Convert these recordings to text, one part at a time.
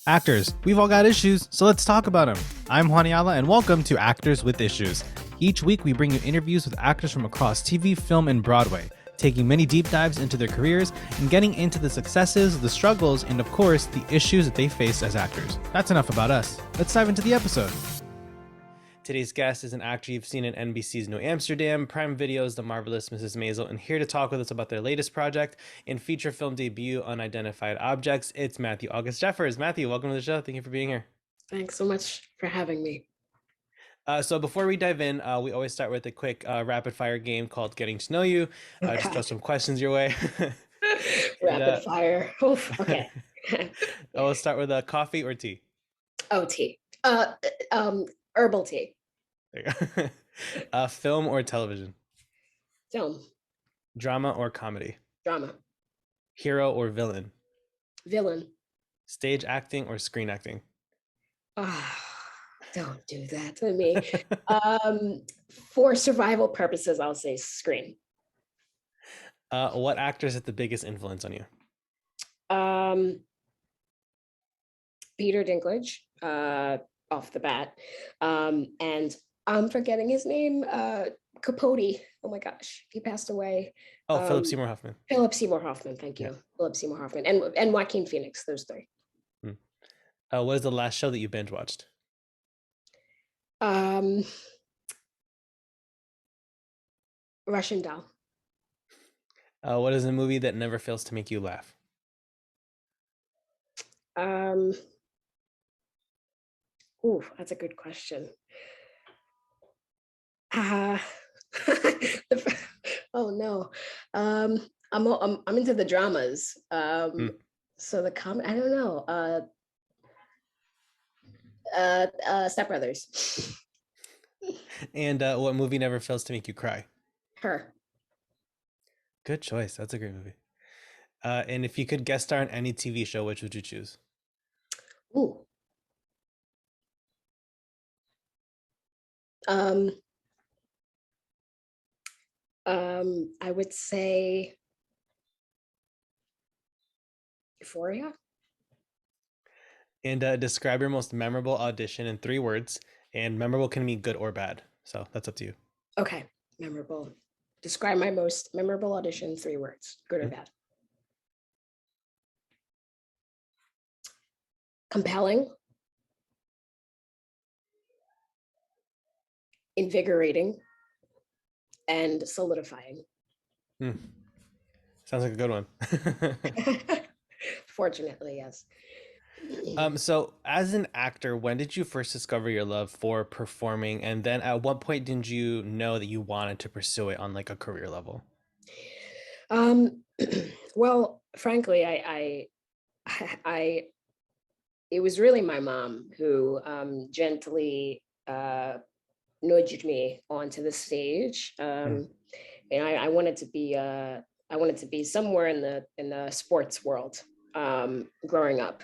Actors, we've all got issues, so let's talk about them. I'm Juan Ayala, and welcome to Actors with Issues. Each week, we bring you interviews with actors from across TV, film, and Broadway, taking many deep dives into their careers and getting into the successes, the struggles, and of course, the issues that they face as actors. That's enough about us. Let's dive into the episode. Today's guest is an actor you've seen in NBC's New Amsterdam, Prime Video's The Marvelous Mrs. Maisel, and here to talk with us about their latest project and feature film debut, Unidentified Objects, it's Matthew August Jeffers. Matthew, welcome to the show. Thank you for being here. Thanks so much for having me. So before we dive in, we always start with a quick rapid fire game called Getting to Know You. Just throw some questions your way. Rapid fire. Oof, okay. We'll start with coffee or tea? Oh, tea. Herbal tea. There you go. Film or television? Film. Drama or comedy? Drama. Hero or villain? Villain. Stage acting or screen acting? Don't do that to me. For survival purposes, I'll say screen. What actors had the biggest influence on you? Peter Dinklage, off the bat. And I'm forgetting his name, Capote. Oh my gosh, he passed away. Oh, Philip Seymour Hoffman. Philip Seymour Hoffman, thank you. Yeah. Philip Seymour Hoffman and Joaquin Phoenix, those three. What is the last show that you binge watched? Russian Doll. What is a movie that never fails to make you laugh? Ooh, that's a good question. Oh no. I'm into the dramas. So the I don't know. Step Brothers. And what movie never fails to make you cry? Her. Good choice. That's a great movie. And if you could guest star on any TV show, which would you choose? Ooh. I would say Euphoria. And describe your most memorable audition in 3 words. And memorable can mean good or bad. So that's up to you. Okay, memorable. Describe my most memorable audition in 3 words, good or bad. Compelling. Invigorating. And solidifying. Sounds like a good one. Fortunately, yes. So as an actor, when did you first discover your love for performing? And then at what point did you know that you wanted to pursue it on like a career level? Well, frankly, it was really my mom who gently nudged me onto the stage. And I wanted to be somewhere in the sports world. Growing up,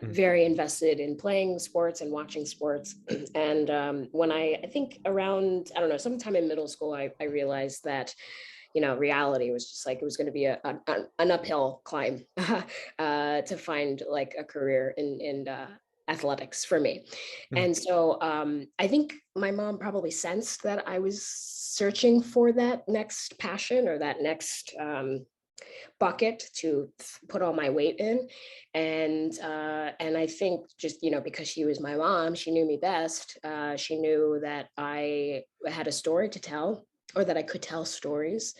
very invested in playing sports and watching sports. And when I think around, I don't know, sometime in middle school, I realized that, reality was just like, it was going to be an uphill climb to find like a career in athletics for me. And so I think my mom probably sensed that I was searching for that next passion or that next bucket to put all my weight in. And I think just, because she was my mom, she knew me best. She knew that I had a story to tell, or that I could tell stories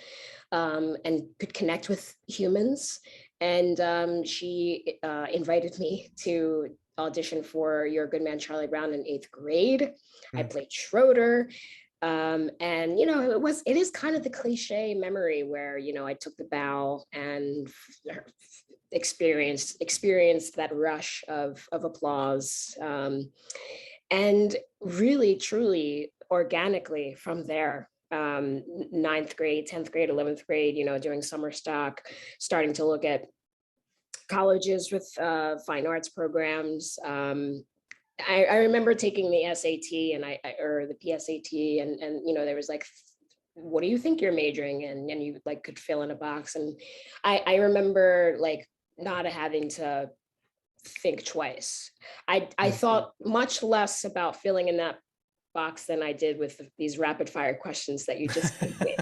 and could connect with humans. And she invited me to audition for Your Good Man, Charlie Brown in 8th grade. I played Schroeder. And it is kind of the cliche memory where, I took the bow and experienced that rush of applause. And really, truly, organically from there, 9th grade, 10th grade, 11th grade, doing summer stock, starting to look at colleges with fine arts programs. I remember taking the SAT or the PSAT and there was like, what do you think you're majoring in? And you like could fill in a box. And I remember like not having to think twice. I thought much less about filling in that box than I did with these rapid fire questions that you just gave me.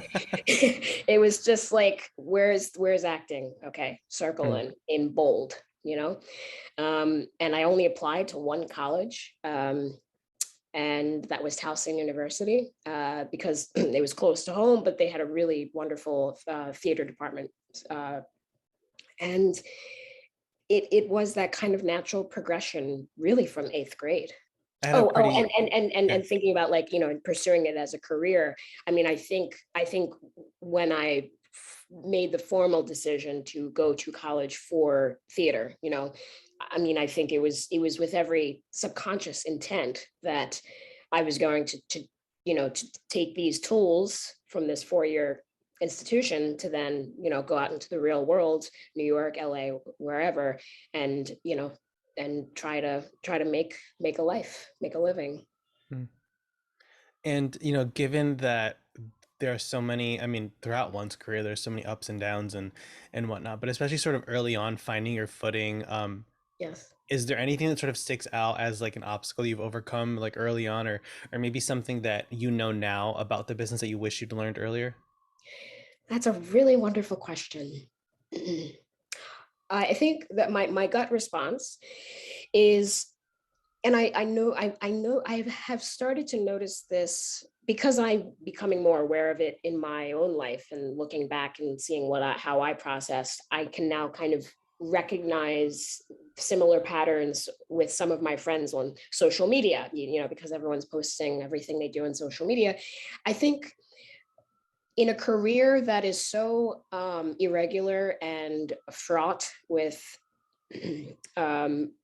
It was just like, where's acting? Okay, circle in bold, you know? And I only applied to one college, and that was Towson University, because it was close to home, but they had a really wonderful theater department. And it was that kind of natural progression really from 8th grade. And thinking about, like, you know, pursuing it as a career. I mean, I think when I made the formal decision to go to college for theater, you know, I mean, I think it was with every subconscious intent that I was going to you know, to take these tools from this 4-year institution to then, you know, go out into the real world, New York, LA, wherever, and, you know, and try to make a life, make a living. And, you know, given that there are so many, I mean, throughout one's career, there's so many ups and downs and whatnot, but especially sort of early on, finding your footing. Yes. Is there anything that sort of sticks out as like an obstacle you've overcome like early on, or maybe something that you know now about the business that you wish you'd learned earlier? That's a really wonderful question. I think that my gut response is, and I know I have started to notice this because I'm becoming more aware of it in my own life, and looking back and seeing how I processed, I can now kind of recognize similar patterns with some of my friends on social media, you know, because everyone's posting everything they do on social media. I think in a career that is so irregular and fraught with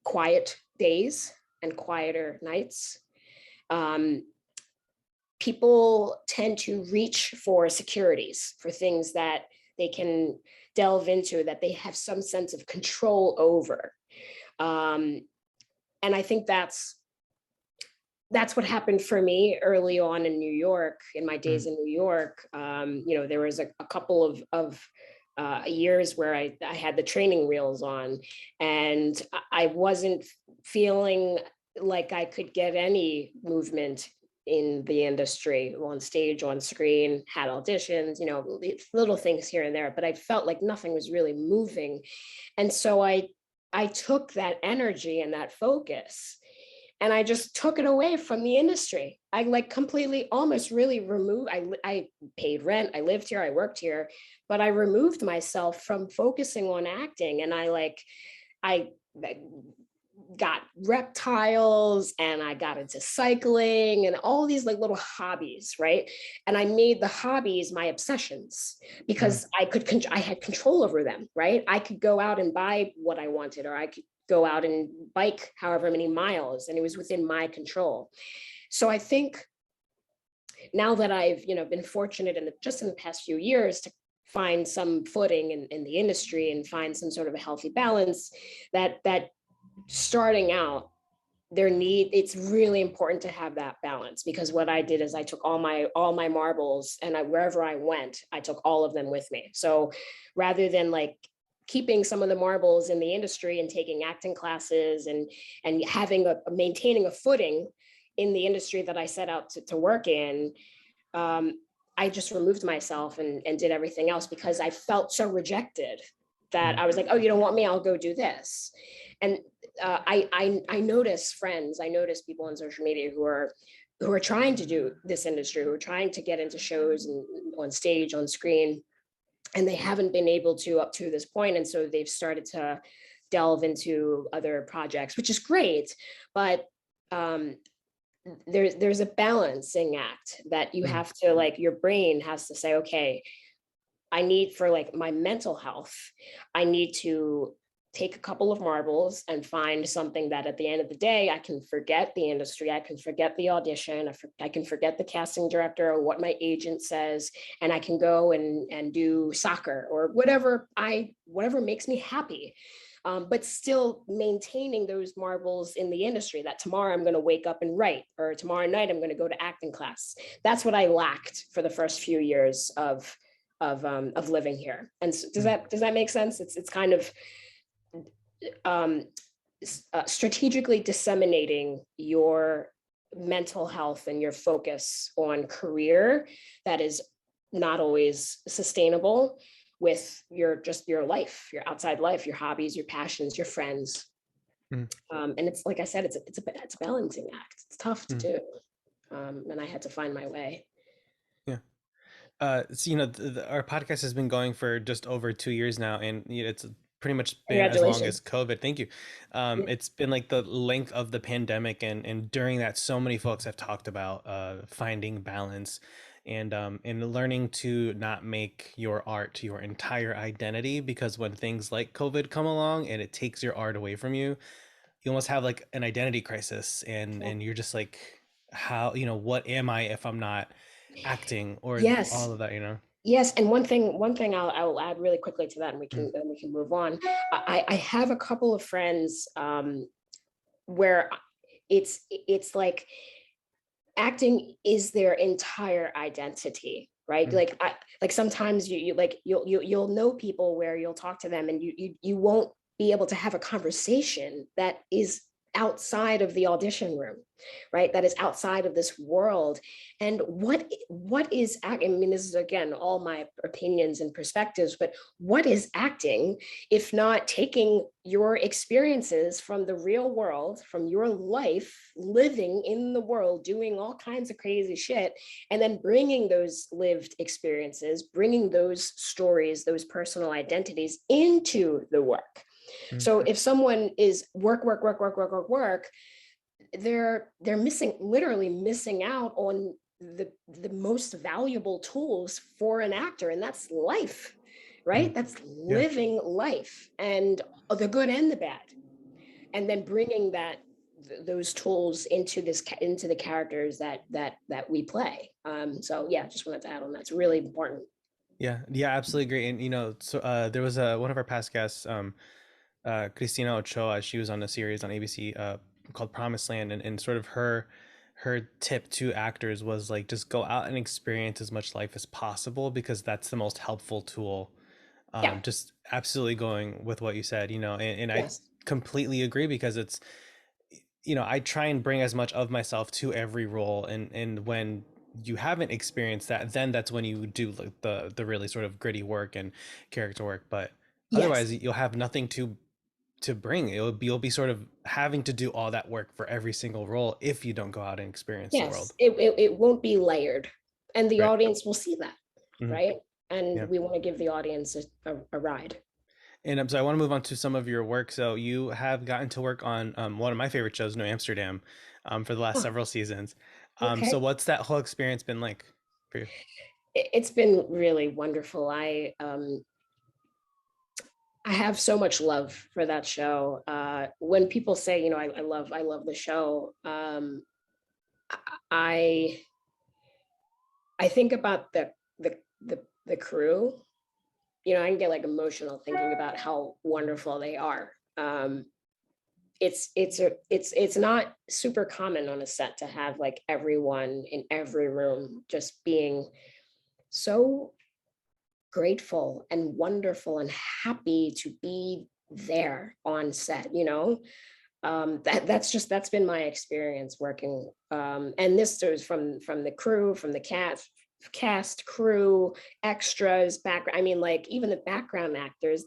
quiet days and quieter nights, people tend to reach for securities, for things that they can delve into, that they have some sense of control over. And I think that's what happened for me early on in New York, in my days in New York. You know, there was a couple of years where I had the training wheels on, and I wasn't feeling like I could get any movement in the industry, on stage, on screen, had auditions, you know, little things here and there, but I felt like nothing was really moving. And so I took that energy and that focus, and I just took it away from the industry. I like completely, almost really removed. I paid rent, I lived here, I worked here, but I removed myself from focusing on acting. And I got reptiles, and I got into cycling and all these like little hobbies, right? And I made the hobbies my obsessions, because I had control over them, right? I could go out and buy what I wanted, or I could go out and bike however many miles, and it was within my control. So I think now that I've, you know, been fortunate just in the past few years to find some footing in the industry and find some sort of a healthy balance, that starting out, it's really important to have that balance, because what I did is I took all my marbles, and wherever I went, I took all of them with me. So rather than like keeping some of the marbles in the industry and taking acting classes and maintaining a footing in the industry that I set out to work in, I just removed myself and did everything else, because I felt so rejected that I was like, oh, you don't want me, I'll go do this. And I notice friends, I notice people on social media who are trying to do this industry, who are trying to get into shows and on stage, on screen, and they haven't been able to up to this point. And so they've started to delve into other projects, which is great. But there's a balancing act that you have to, like, your brain has to say, okay, I need, for like my mental health, I need to take a couple of marbles and find something that at the end of the day, I can forget the industry, I can forget the audition, I can forget the casting director or what my agent says, and I can go and do soccer or whatever makes me happy. But still maintaining those marbles in the industry, that tomorrow I'm going to wake up and write, or tomorrow night I'm going to go to acting class. That's what I lacked for the first few years of living here. And so does that make sense? It's kind of strategically disseminating your mental health and your focus on career that is not always sustainable with your life, your outside life, your hobbies, your passions, your friends. Mm. And it's like I said, it's a balancing act. It's tough to Mm. do, and I had to find my way. Yeah. So, our podcast has been going for just over 2 years now, and it's pretty much been as long as Congratulations. COVID. Thank you. It's been like the length of the pandemic, and during that, so many folks have talked about finding balance and learning to not make your art your entire identity, because when things like COVID come along and it takes your art away from you, you almost have like an identity crisis, and you're just like, how, what am I if I'm not acting or Yes. all of that. Yes, and one thing I will add really quickly to that, and Mm. we can move on. I have a couple of friends where it's like acting is their entire identity, right? Mm. Like sometimes you'll know people where you'll talk to them and you won't be able to have a conversation that is outside of the audition room, right? That is outside of this world. And what is I mean, this is again all my opinions and perspectives, but what is acting if not taking your experiences from the real world, from your life, living in the world, doing all kinds of crazy shit, and then bringing those lived experiences, bringing those stories, those personal identities into the work. Mm. So if someone is work, they're missing, literally missing out on the most valuable tools for an actor, and that's life, Mm. right? That's Yeah. living life, and the good and the bad, and then bringing those tools into the characters that we play. So yeah, just wanted to add on that. It's really important. Yeah. Yeah. Absolutely agree. And so there was one of our past guests, Cristina Ochoa. She was on a series on ABC called Promised Land, and sort of her tip to actors was like, just go out and experience as much life as possible, because that's the most helpful tool. Yeah. Just absolutely going with what you said, and I Yes. completely agree, because it's, I try and bring as much of myself to every role, and when you haven't experienced that, then that's when you do like the really sort of gritty work and character work. But Yes. otherwise, you'll have nothing to bring. You'll be sort of having to do all that work for every single role if you don't go out and experience the Yes. world. It won't be layered, and the Right. audience will see that, Mhm. right? And Yeah. we want to give the audience a ride. And so I want to move on to some of your work. So you have gotten to work on one of my favorite shows, New Amsterdam, for the last Huh, several seasons. So okay. what's that whole experience been like for you? It's been really wonderful. I have so much love for that show. When people say, I love the show, I I think about the crew. I can get like emotional thinking about how wonderful they are. It's not super common on a set to have like everyone in every room just being so grateful and wonderful and happy to be there on set. That's been my experience working, and this is from the crew, from the cast, crew, extras, background. I mean, like even the background actors,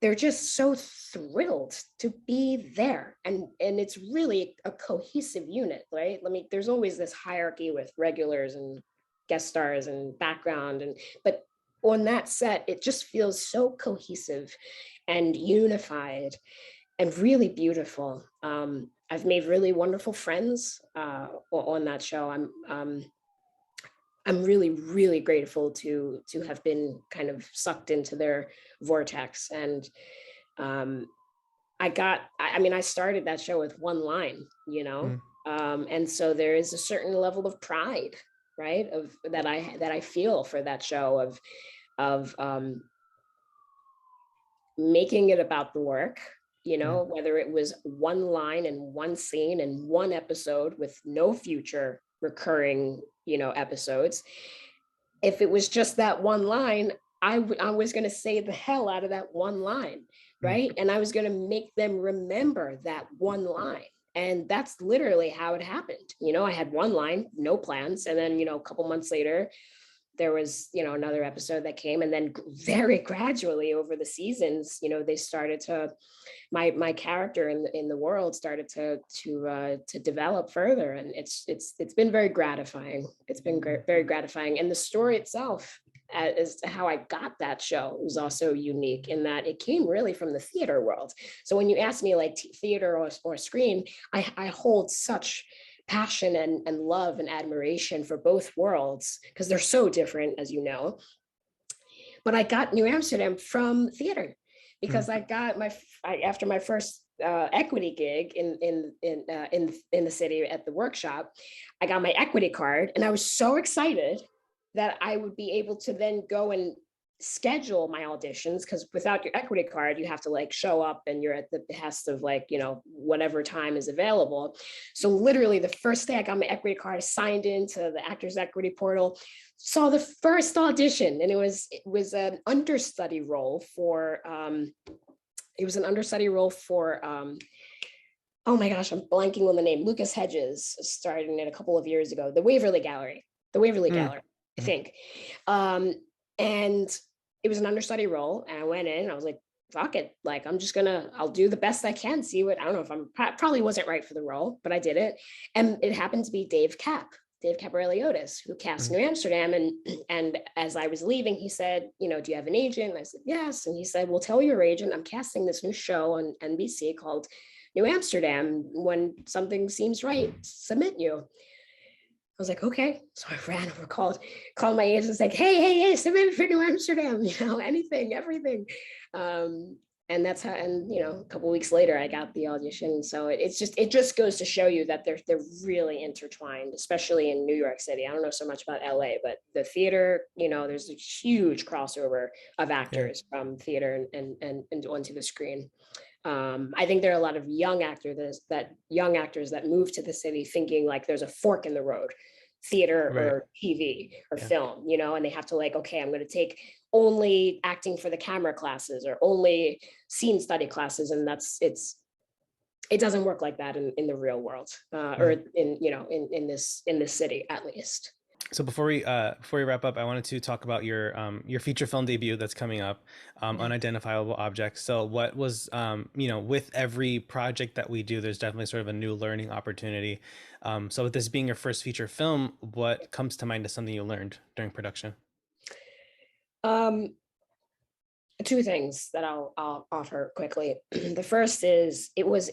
they're just so thrilled to be there, and it's really a cohesive unit, right? There's always this hierarchy with regulars and guest stars and background, but on that set it just feels so cohesive and unified and really beautiful. I've made really wonderful friends on that show. I'm really, really grateful to have been kind of sucked into their vortex. And um, I started that show with one line, Mm. and so there is a certain level of pride, right, of that I feel for that show of making it about the work, Mm. whether it was one line and one scene and one episode with no future recurring, episodes. If it was just that one line, I was going to say the hell out of that one line. right? And I was going to make them remember that one line. And that's literally how it happened. I had one line, no plans. And then, a couple months later, there was, another episode that came, and then very gradually over the seasons, they started to, my character in the world started to develop further. And it's been very gratifying. It's been very gratifying. And the story itself, as to how I got that show, was also unique in that it came really from the theater world. So when you ask me like theater or screen, I hold such passion and love and admiration for both worlds because they're so different, as you know. But I got New Amsterdam from theater because I got after my first equity gig in the city at the workshop, I got my equity card, and I was so excited that I would be able to then go and schedule my auditions, because without your equity card, you have to like show up and you're at the behest of like, whatever time is available. So literally the first day I got my equity card, I signed into the Actors Equity Portal, saw the first audition, and it was an understudy role for, oh my gosh, I'm blanking on the name. Lucas Hedges started it a couple of years ago, the Waverly Gallery, I think. And it was an understudy role, and I went in and I was like, fuck it. Like, I'll do the best I can, see what, I don't know if probably wasn't right for the role, but I did it. And it happened to be Dave Caparelli-Otis, who cast New Amsterdam. And as I was leaving, he said, do you have an agent? And I said, yes. And he said, well, tell your agent I'm casting this new show on NBC called New Amsterdam. When something seems right, submit you. I was like, okay. So I ran over, called my agents, like, hey, submit for New Amsterdam, anything, everything. And that's how, and a couple of weeks later, I got the audition. So it just goes to show you that they're really intertwined, especially in New York City. I don't know so much about LA, but the theater, there's a huge crossover of actors from theater and onto the screen. I think there are a lot of young actors that move to the city thinking like there's a fork in the road, theater or TV or film, and they have to like, okay, I'm going to take only acting for the camera classes or only scene study classes. And it doesn't work like that in the real world, or in this city, at least. So before we wrap up, I wanted to talk about your feature film debut that's coming up, Unidentifiable Objects. So what was, with every project that we do, there's definitely sort of a new learning opportunity. So with this being your first feature film, what comes to mind as something you learned during production? Two things that I'll offer quickly. The first is it was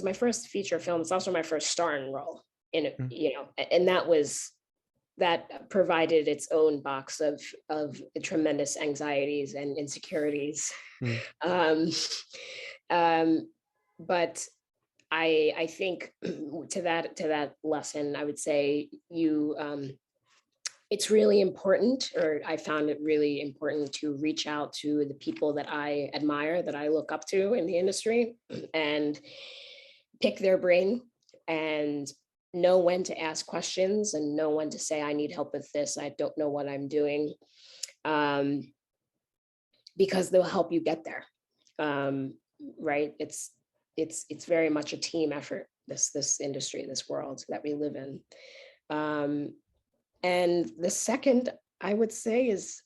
my first feature film. It's also my first starring role in it, and that provided its own box of tremendous anxieties and insecurities. But I think to that lesson, I would say it's really important, or I found it really important, to reach out to the people that I admire, that I look up to in the industry, and pick their brain and know when to ask questions and know when to say, I need help with this, I don't know what I'm doing, because they'll help you get there. Right? It's very much a team effort, this industry, this world that we live in. And the second, I would say, is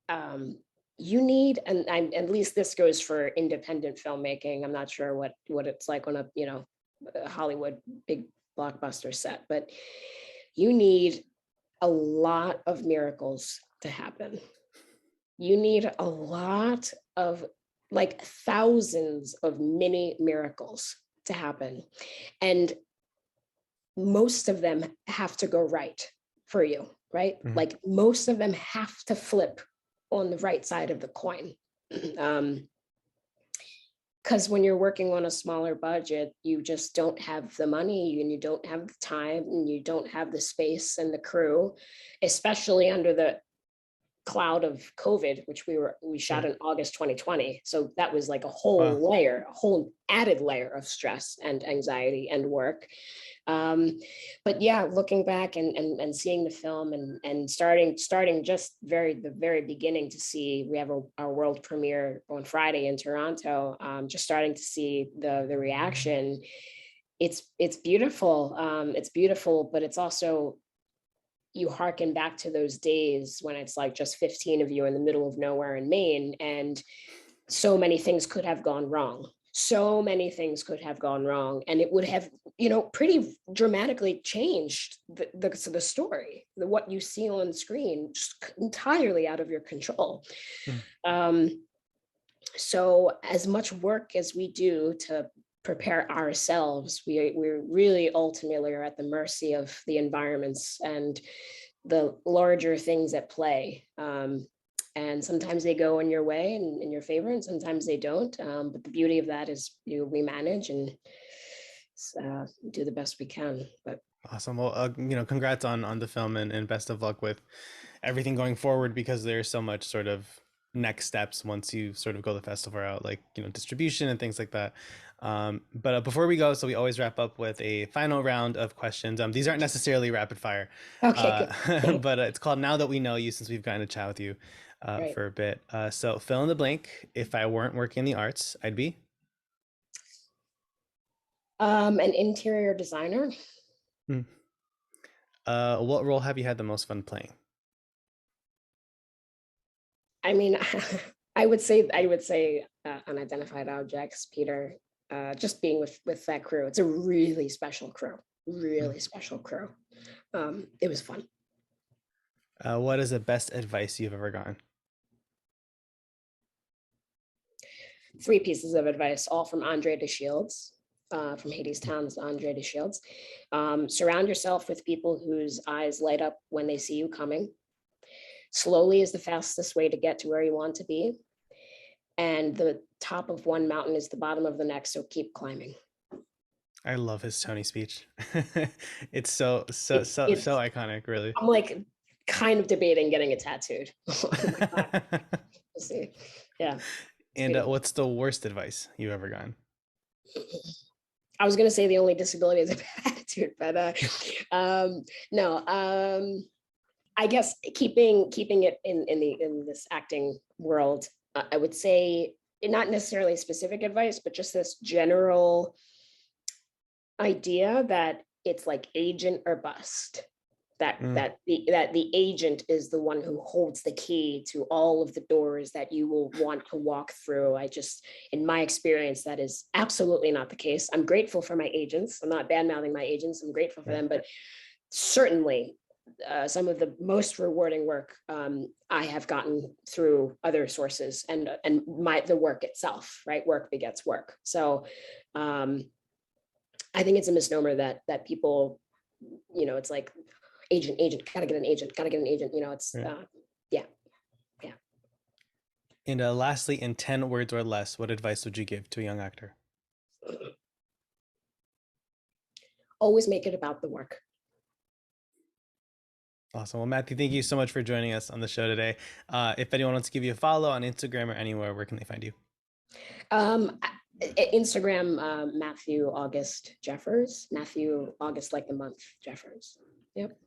you need, and at least this goes for independent filmmaking. I'm not sure what it's like on a Hollywood big blockbuster set, but you need a lot of miracles to happen. You need a lot of, like, thousands of mini miracles to happen, and most of them have to go right for you, right? Like, most of them have to flip on the right side of the coin. Because when you're working on a smaller budget, you just don't have the money, and you don't have the time, and you don't have the space and the crew, especially under the cloud of COVID, which we shot in August 2020. So that was like a whole Wow. layer, a whole added layer of stress and anxiety and work. But yeah, looking back and seeing the film and starting just the very beginning to see, we have our world premiere on Friday in Toronto. Just starting to see the reaction. It's beautiful. It's beautiful, but it's also, you hearken back to those days when it's like just 15 of you in the middle of nowhere in Maine, and so many things could have gone wrong. So many things could have gone wrong, and it would have, pretty dramatically changed the story, what you see on screen, just entirely out of your control. Mm. So as much work as we do to prepare ourselves, we're really ultimately are at the mercy of the environments and the larger things at play. And sometimes they go in your way and in your favor, and sometimes they don't. But the beauty of that is we manage and do the best we can. But Awesome. Well, congrats on the film, and best of luck with everything going forward, because there's so much sort of next steps once you sort of go the festival out, like, distribution and things like that. But before we go, so we always wrap up with a final round of questions. These aren't necessarily rapid fire, okay, good. but it's called Now That We Know You, since we've gotten to chat with you Right. for a bit. So fill in the blank. If I weren't working in the arts, I'd be An interior designer. Hmm. What role have you had the most fun playing? I mean, I would say Unidentified Objects, Peter. Just being with that crew, it's a really special crew. Really special crew. It was fun. What is the best advice you've ever gotten? 3 pieces of advice, all from Andre de Shields, from Hadestown's Andre de Shields. Surround yourself with people whose eyes light up when they see you coming. Slowly is the fastest way to get to where you want to be. And the top of one mountain is the bottom of the next, so keep climbing. I love his Tony speech. It's so iconic, really. I'm like kind of debating getting it tattooed. Oh my God. We'll see. Yeah. And what's the worst advice you've ever gotten? I was going to say the only disability is a bad attitude, but no. I guess keeping it in this acting world, I would say not necessarily specific advice, but just this general idea that it's like agent or bust. That the agent is the one who holds the key to all of the doors that you will want to walk through. In my experience, that is absolutely not the case. I'm grateful for my agents. I'm not bad-mouthing my agents. I'm grateful for them, but certainly some of the most rewarding work I have gotten through other sources and the work itself, right? Work begets work. So I think it's a misnomer that people, it's like, agent, gotta get an agent. It's yeah. And lastly, in 10 words or less, what advice would you give to a young actor? Always make it about the work. Awesome. Well, Matthew, thank you so much for joining us on the show today. If anyone wants to give you a follow on Instagram or anywhere, where can they find you? Instagram, Matthew August Jeffers. Matthew August, like the month, Jeffers. Yep.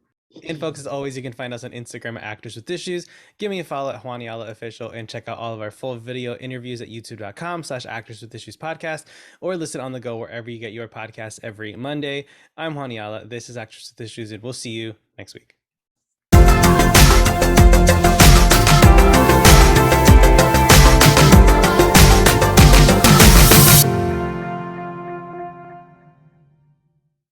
And folks, as always, you can find us on Instagram at Actors with Issues. Give me a follow at Juan Ayala Official, and check out all of our full video interviews at youtube.com/Actors with Issues podcast, or listen on the go wherever you get your podcasts every Monday. I'm Juan Ayala. This is Actors with Issues, and we'll see you next week.